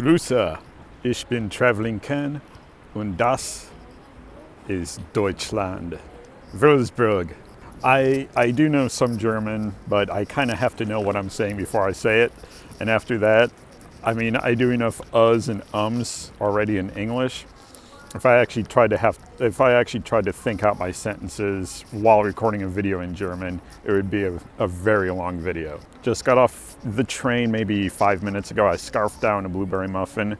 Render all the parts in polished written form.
Grüße, ich bin Traveling Ken und das ist Deutschland. Würzburg. I do know some German, but I kind of have to know what I'm saying before I say it. And after that, I mean, I do enough uhs and ums already in English. If I actually tried to think out my sentences while recording a video in German, it would be a very long video. Just got off the train maybe 5 minutes ago. I scarfed down a blueberry muffin.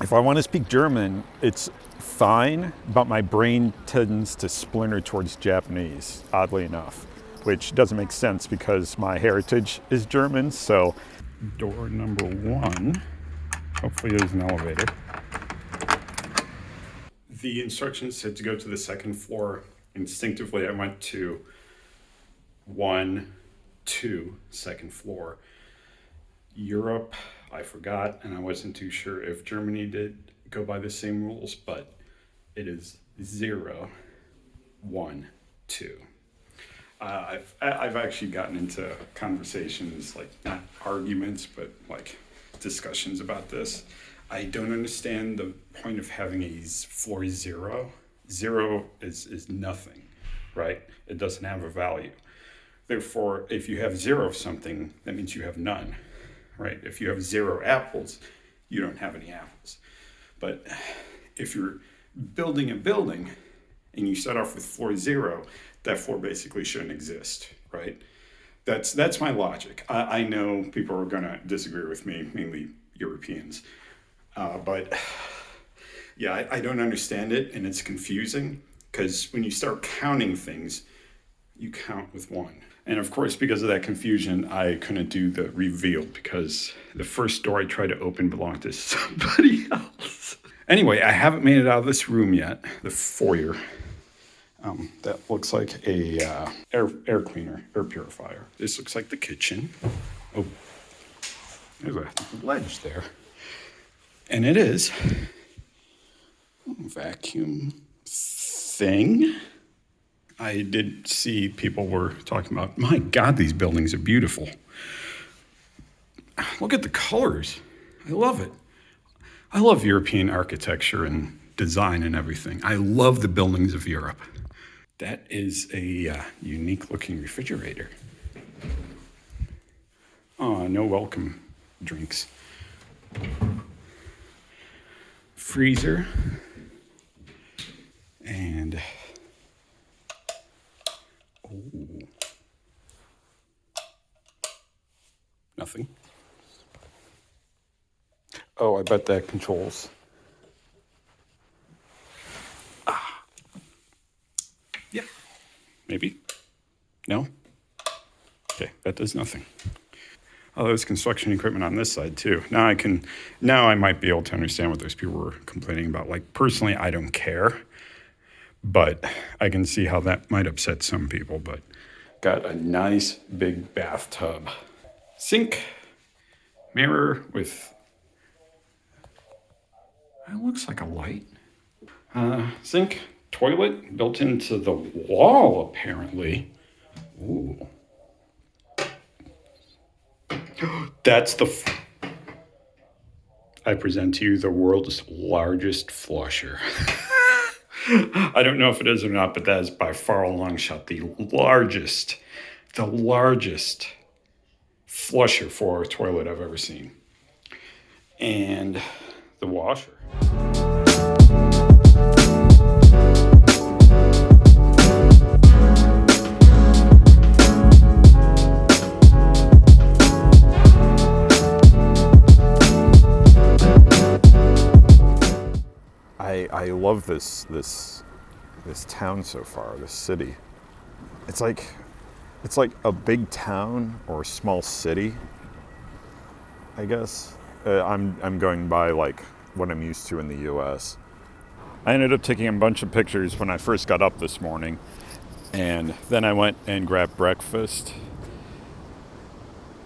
If I want to speak German, it's fine, but my brain tends to splinter towards Japanese, oddly enough, which doesn't make sense because my heritage is German. So, door number 1, hopefully there's an elevator. The instructions said to go to the second floor. Instinctively, I went to 1, 2, second floor. Europe, I forgot, and I wasn't too sure if Germany did go by the same rules, but it is 0, 1, 2. I've actually gotten into conversations, like not arguments, but like discussions about this. I don't understand the point of having a floor 0. 0 is nothing, right? It doesn't have a value. Therefore, if you have 0 of something, that means you have none, right? If you have 0 apples, you don't have any apples. But if you're building a building and you start off with floor 0, that floor basically shouldn't exist, right? That's my logic. I know people are gonna disagree with me, mainly Europeans. But yeah, I don't understand it, and it's confusing because when you start counting things, you count with 1. And of course, because of that confusion, I couldn't do the reveal because the first door I tried to open belonged to somebody else. Anyway, I haven't made it out of this room yet, the foyer. That looks like a air cleaner, air purifier. This looks like the kitchen. Oh, there's a ledge there. And it is a vacuum thing. I did see people were talking about, my God, these buildings are beautiful. Look at the colors. I love it. I love European architecture and design and everything. I love the buildings of Europe. That is a unique looking refrigerator. Oh, no welcome drinks. Freezer. And nothing. Oh, I bet that controls. Yeah, maybe. No? Okay, that does nothing. Oh, there's construction equipment on this side too. Now I might be able to understand what those people were complaining about. Like, personally, I don't care, but I can see how that might upset some people. But got a nice big bathtub. Sink, mirror with, it looks like a light. Sink, toilet built into the wall, apparently. Ooh. That's I present to you the world's largest flusher. I don't know if it is or not, but that is by far a long shot the largest flusher for a toilet I've ever seen. And the washer. I love this town so far, this city. It's like a big town or a small city, I guess. I'm going by like what I'm used to in the US. I ended up taking a bunch of pictures when I first got up this morning, and then I went and grabbed breakfast,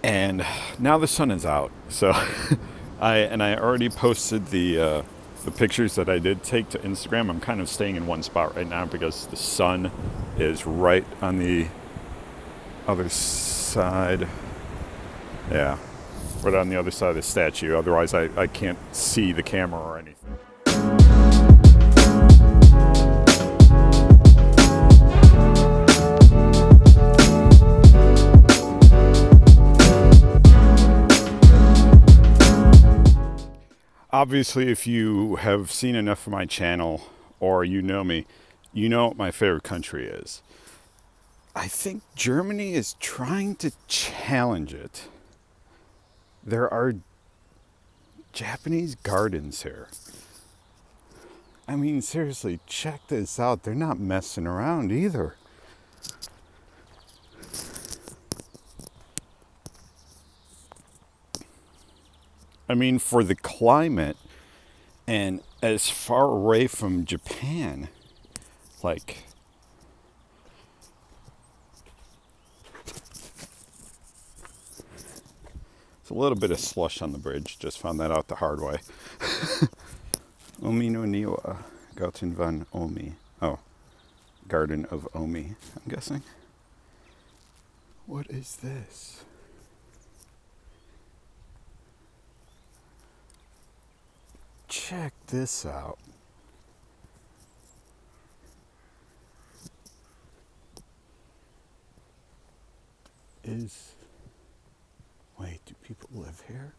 and now the sun is out. So I already posted the pictures that I did take to Instagram. I'm kind of staying in one spot right now because the sun is right on the other side. Yeah. right on the other side of the statue. Otherwise, I can't see the camera or anything. Obviously, if you have seen enough of my channel or you know me, you know what my favorite country is. I think Germany is trying to challenge it. There are Japanese gardens here. I mean, seriously, check this out. They're not messing around either. I mean, for the climate and as far away from Japan, like, it's a little bit of slush on the bridge. Just found that out the hard way. Omi no Niwa, Gauten van Omi. Oh, Garden of Omi, I'm guessing. What is this? Check this out. Wait, do people live here?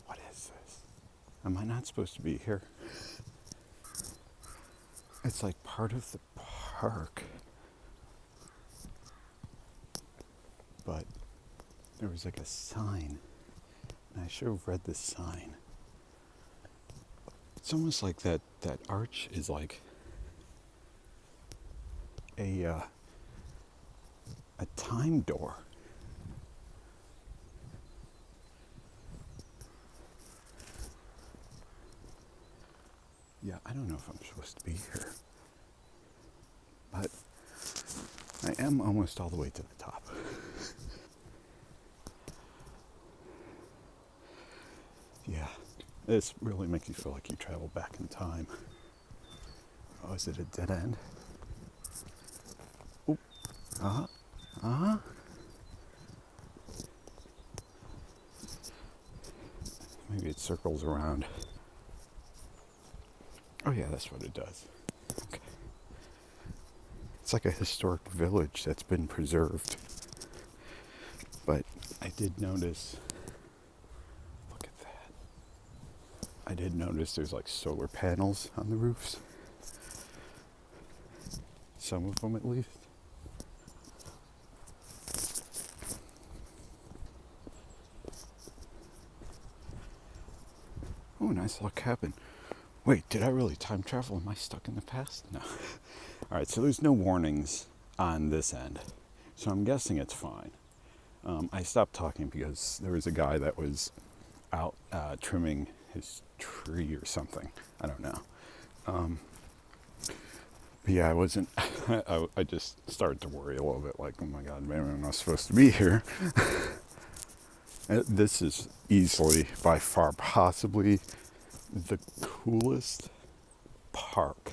What is this? Am I not supposed to be here? It's like part of the park. But there was like a sign, and I should have read the sign. It's almost like that arch is like a time door. Yeah, I don't know if I'm supposed to be here, but I am almost all the way to the top. Yeah, this really makes you feel like you travel back in time. Oh, is it a dead end? Oh, uh-huh. Maybe it circles around. Oh yeah, that's what it does. Okay. It's like a historic village that's been preserved. But I did notice, look at that. I did notice there's like solar panels on the roofs. Some of them at least. Oh, nice little cabin. Wait, did I really time travel? Am I stuck in the past? No. All right, so there's no warnings on this end. So I'm guessing it's fine. I stopped talking because there was a guy that was out trimming his tree or something. I don't know. But yeah, I wasn't, I just started to worry a little bit like, oh my God, maybe I'm not supposed to be here. This is easily, by far, possibly the coolest park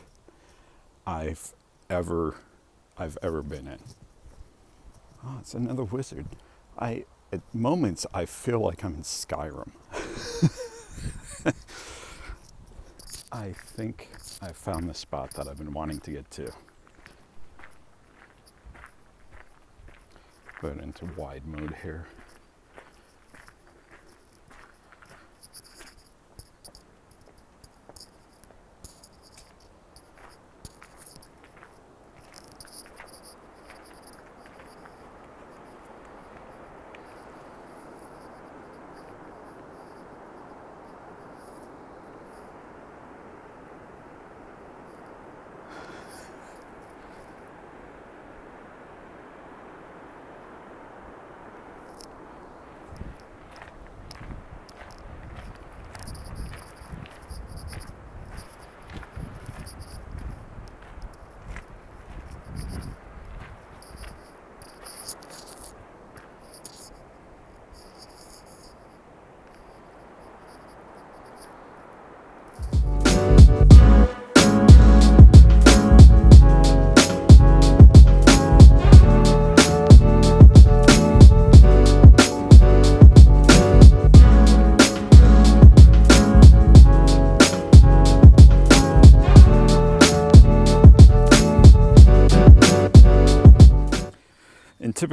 I've ever been in. Oh, it's another wizard. At moments, I feel like I'm in Skyrim. I think I found the spot that I've been wanting to get to. Put it into wide mode here.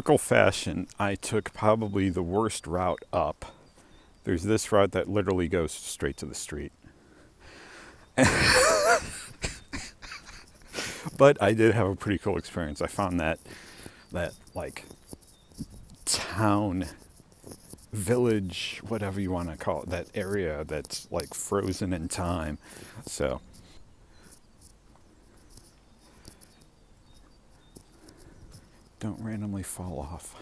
typical fashion, I took probably the worst route up. There's this route that literally goes straight to the street. But I did have a pretty cool experience. I found that like town, village, whatever you want to call it, that area that's like frozen in time. So don't randomly fall off.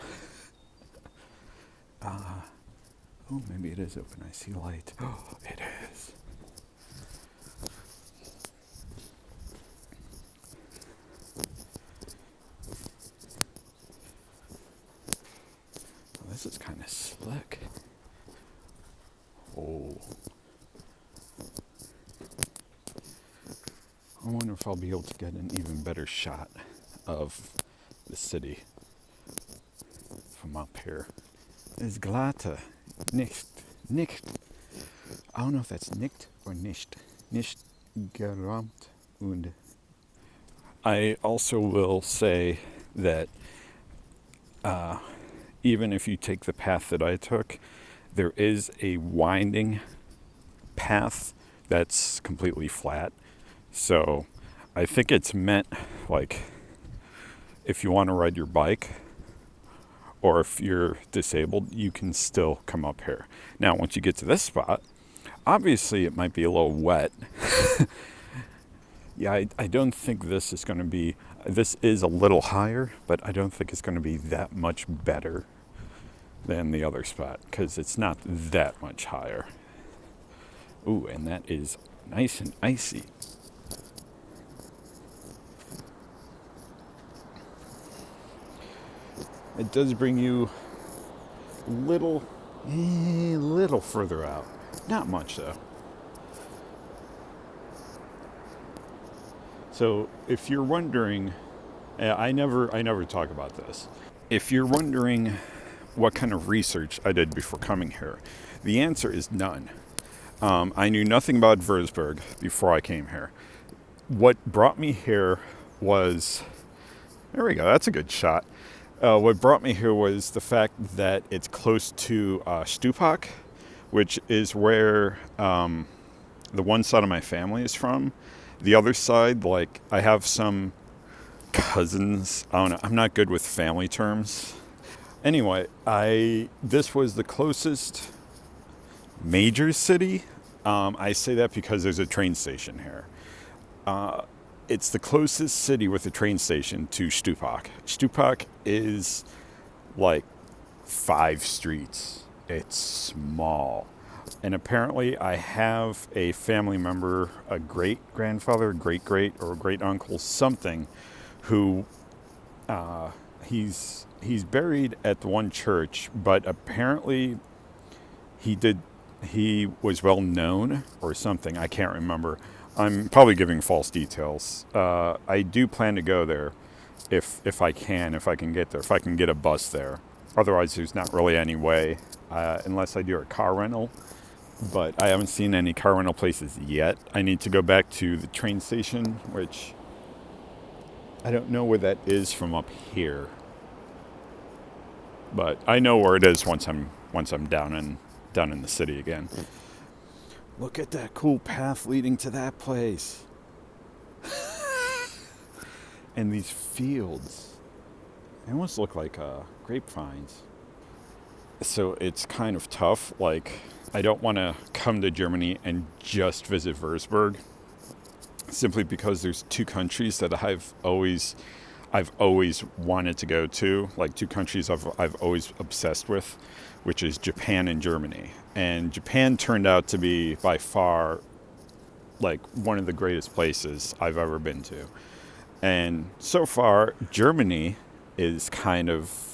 Oh, maybe it is open. I see light. Oh, it is. Oh, this is kind of slick. Oh. I wonder if I'll be able to get an even better shot of the city from up here. Es glatte. Nicht. I don't know if that's nicht or nicht. Nicht gerammt und. I also will say that even if you take the path that I took, there is a winding path that's completely flat. So I think it's meant like if you want to ride your bike or if you're disabled, you can still come up here. Now, once you get to this spot, obviously it might be a little wet. Yeah, I don't think this is going to be, this is a little higher, but I don't think it's going to be that much better than the other spot because it's not that much higher. Ooh, and that is nice and icy. It does bring you little further out. Not much though. So if you're wondering, I never talk about this. If you're wondering what kind of research I did before coming here, the answer is none. I knew nothing about Würzburg before I came here. What brought me here was, there we go, that's a good shot. What brought me here was the fact that it's close to Stupak, which is where the one side of my family is from. The other side, like, I have some cousins. I don't know. I'm not good with family terms. Anyway, this was the closest major city. I say that because there's a train station here. It's the closest city with a train station to Stupak. Stupak is like 5 streets. It's small. And apparently I have a family member, a great-grandfather, great-great, or great-uncle, something, who he's buried at the one church, but apparently he was well known or something. I can't remember. I'm probably giving false details. I do plan to go there if I can get there, if I can get a bus there. Otherwise, there's not really any way, unless I do a car rental. But I haven't seen any car rental places yet. I need to go back to the train station, which I don't know where that is from up here. But I know where it is once I'm down in the city again. Look at that cool path leading to that place. And these fields. They almost look like grapevines. So it's kind of tough. Like, I don't want to come to Germany and just visit Würzburg, simply because there's 2 countries that I've always wanted to go to, like 2 countries I've always obsessed with, which is Japan and Germany. And Japan turned out to be by far like one of the greatest places I've ever been to. And so far, Germany is kind of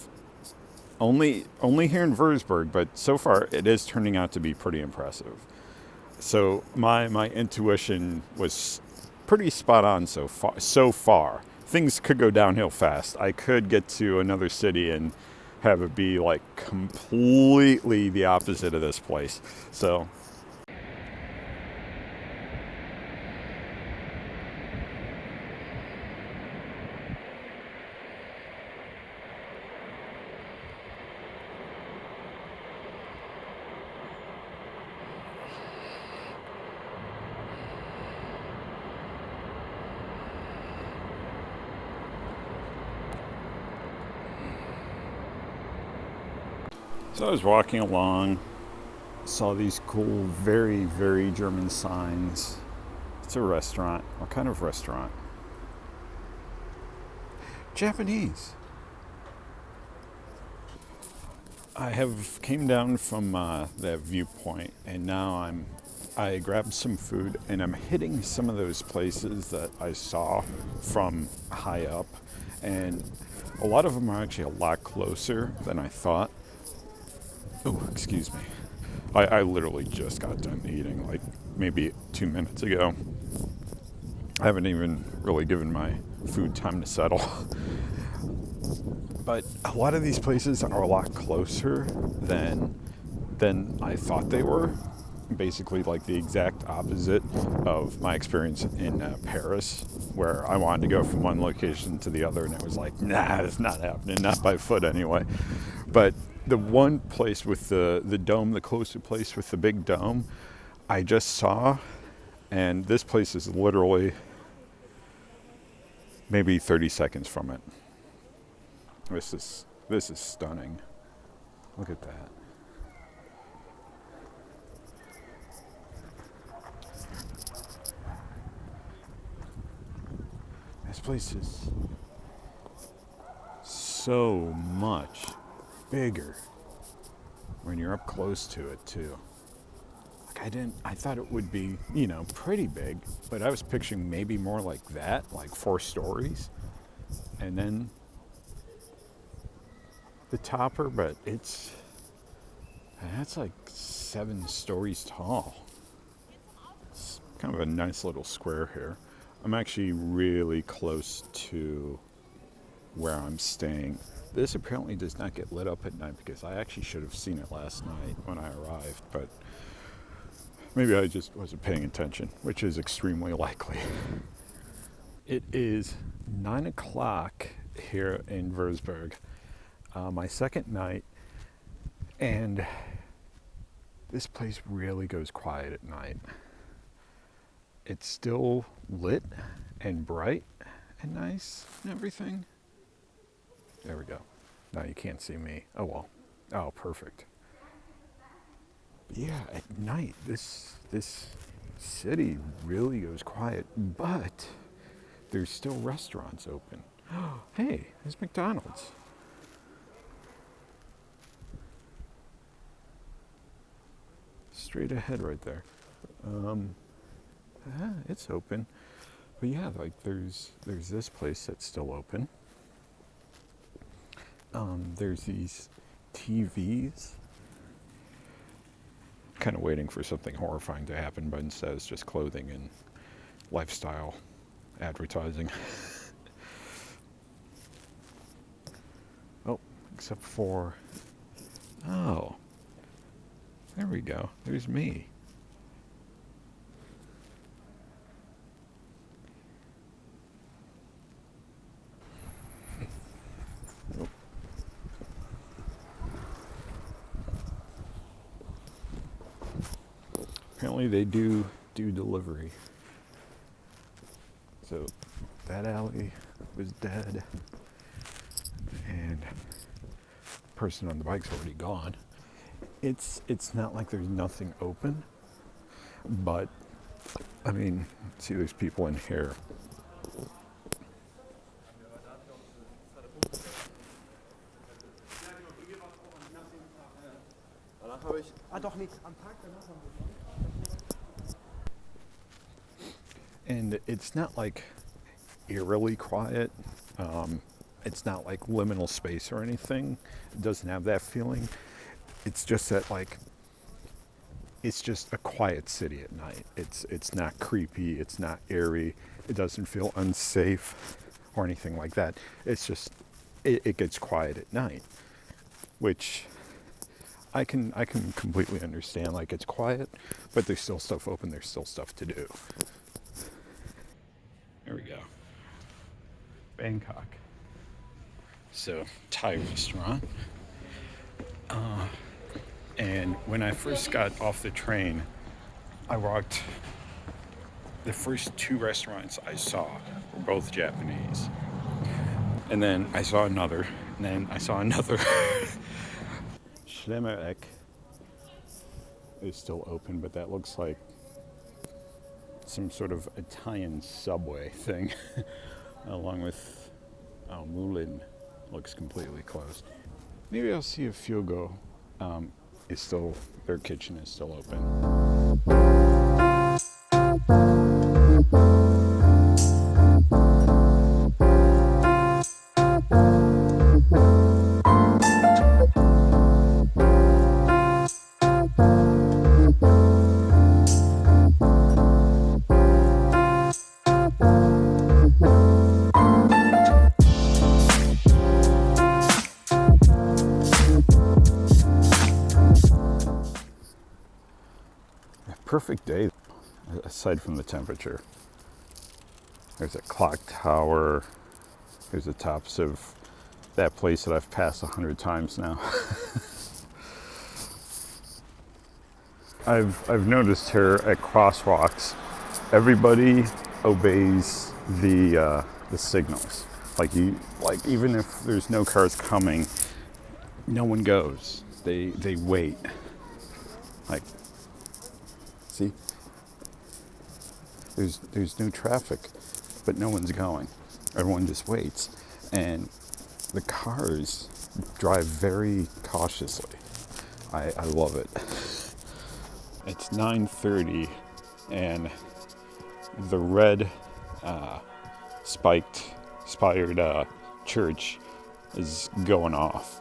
only here in Würzburg, but so far it is turning out to be pretty impressive. So my intuition was pretty spot on so far. Things could go downhill fast. I could get to another city and have it be like completely the opposite of this place. So So I was walking along, saw these cool, very, very German signs. It's a restaurant. What kind of restaurant? Japanese. I have came down from that viewpoint, and now I grabbed some food, and I'm hitting some of those places that I saw from high up, and a lot of them are actually a lot closer than I thought. Oh, excuse me. I literally just got done eating, like maybe 2 minutes ago. I haven't even really given my food time to settle. But a lot of these places are a lot closer than I thought they were. Basically, like the exact opposite of my experience in Paris, where I wanted to go from one location to the other, and it was like, nah, it's not happening, not by foot anyway. But the one place with the dome, the closer place with the big dome, I just saw, and this place is literally maybe 30 seconds from it. This is stunning. Look at that. This place is so much bigger when you're up close to it too. Like I thought it would be, pretty big, but I was picturing maybe more like that, like 4 stories. And then the topper, but that's like 7 stories tall. It's kind of a nice little square here. I'm actually really close to where I'm staying. This apparently does not get lit up at night, because I actually should have seen it last night when I arrived, but maybe I just wasn't paying attention, which is extremely likely. It is 9 o'clock here in Würzburg, my second night, and this place really goes quiet at night. It's still lit and bright and nice and everything. There we go. Now you can't see me. Oh well. Oh, perfect. Yeah, at night, this city really goes quiet, but there's still restaurants open. Hey, there's McDonald's. Straight ahead right there. It's open. But yeah, like there's this place that's still open. There's these TVs. Kind of waiting for something horrifying to happen, but instead it's just clothing and lifestyle advertising. Oh, except for, oh, there we go. There's me. Apparently they do delivery. So that alley was dead, and the person on the bike's already gone. It's not like there's nothing open, but I mean, see, there's people in here. And it's not like eerily quiet. It's not like liminal space or anything. It doesn't have that feeling. It's just that, like, it's just a quiet city at night. It's not creepy. It's not airy. It doesn't feel unsafe or anything like that. It's just it gets quiet at night, which I can completely understand. Like, it's quiet, but there's still stuff open. There's still stuff to do. There we go. Bangkok. So, Thai restaurant. And when I first got off the train, I walked. The first 2 restaurants I saw were both Japanese. And then I saw another, and then I saw another. Schlemmereck is still open, but that looks like some sort of Italian subway thing, along with Moulin looks completely closed. Maybe I'll see if Fugo is still, their kitchen is still open. Perfect day, aside from the temperature. There's a clock tower. There's the tops of that place that I've passed 100 times now. I've noticed here at crosswalks, everybody obeys the signals. Like even if there's no cars coming, no one goes. They wait. Like, see, there's no traffic, but no one's going. Everyone just waits, and the cars drive very cautiously. I love it. It's 9:30, and the red spired church is going off.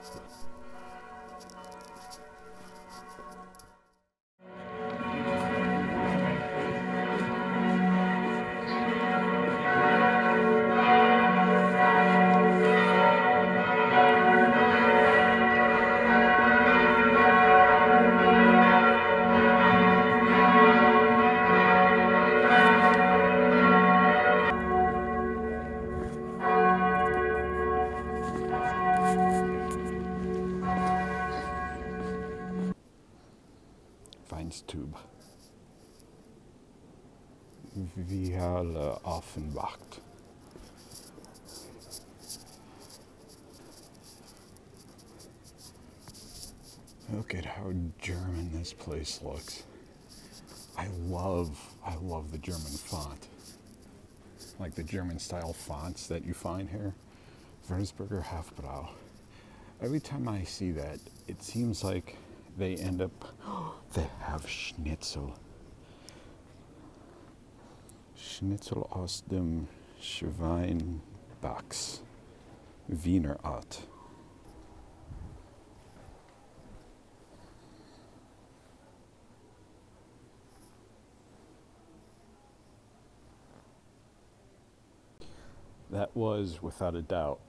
Tube. Viale Offenbach. Look at how German this place looks. I love the German font. Like the German style fonts that you find here. Würzburger Hofbrau. Every time I see that, it seems like they end up, they have Schnitzel. Schnitzel aus dem Schweinbachs. Wiener Art. That was, without a doubt,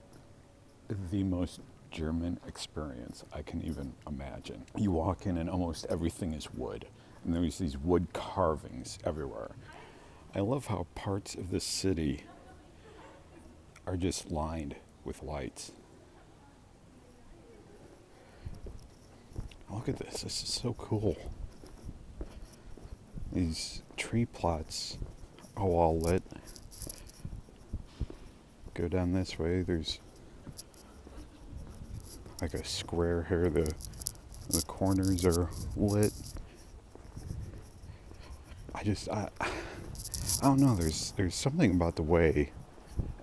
the most German experience I can even imagine. You walk in and almost everything is wood, and there's these wood carvings everywhere. I love how parts of the city are just lined with lights. Look at this, this is so cool. These tree plots are all lit. Go down this way, there's like a square here, the corners are lit. I don't know, there's something about the way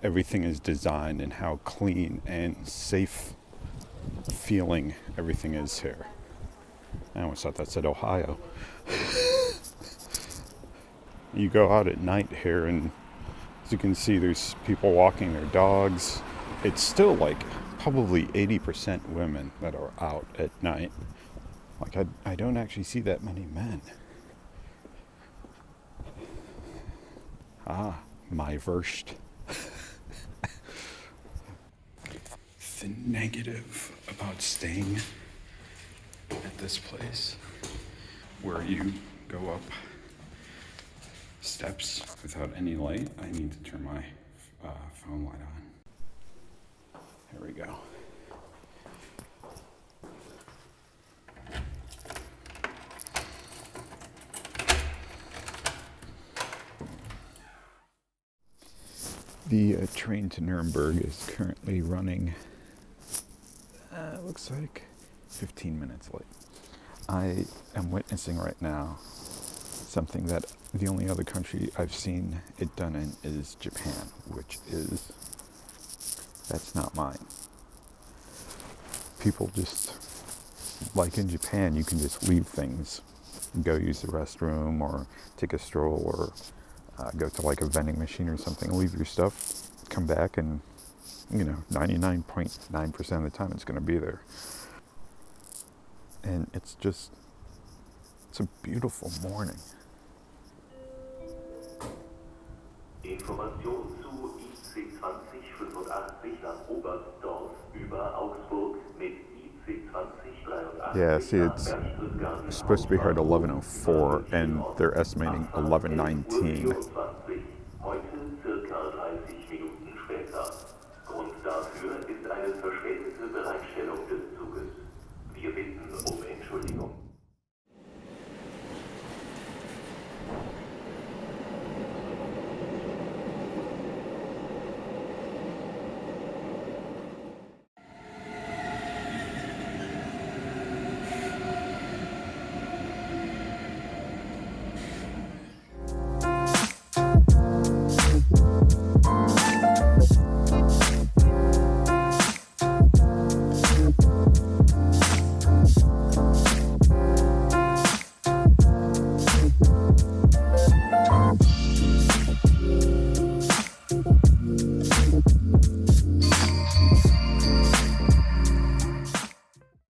everything is designed and how clean and safe feeling everything is here. I almost thought that said Ohio. You go out at night here, and as you can see, there's people walking their dogs. It's still like probably 80% women that are out at night. Like I don't actually see that many men. My Wurst. The negative about staying at this place, where you go up steps without any light. I need to turn my phone light on. Here we go. The train to Nuremberg is currently running, looks like 15 minutes late. I am witnessing right now something that the only other country I've seen it done in is Japan, which is, that's not mine. People just, like in Japan, you can just leave things, go use the restroom or take a stroll or go to like a vending machine or something, leave your stuff, come back, and 99.9% of the time it's going to be there. And it's a beautiful morning. Information zu IC 2085 nach Oberstdorf über Augsburg mit IC 2083. Yeah, see, it's supposed to be here at 11:04, and they're estimating 11:19.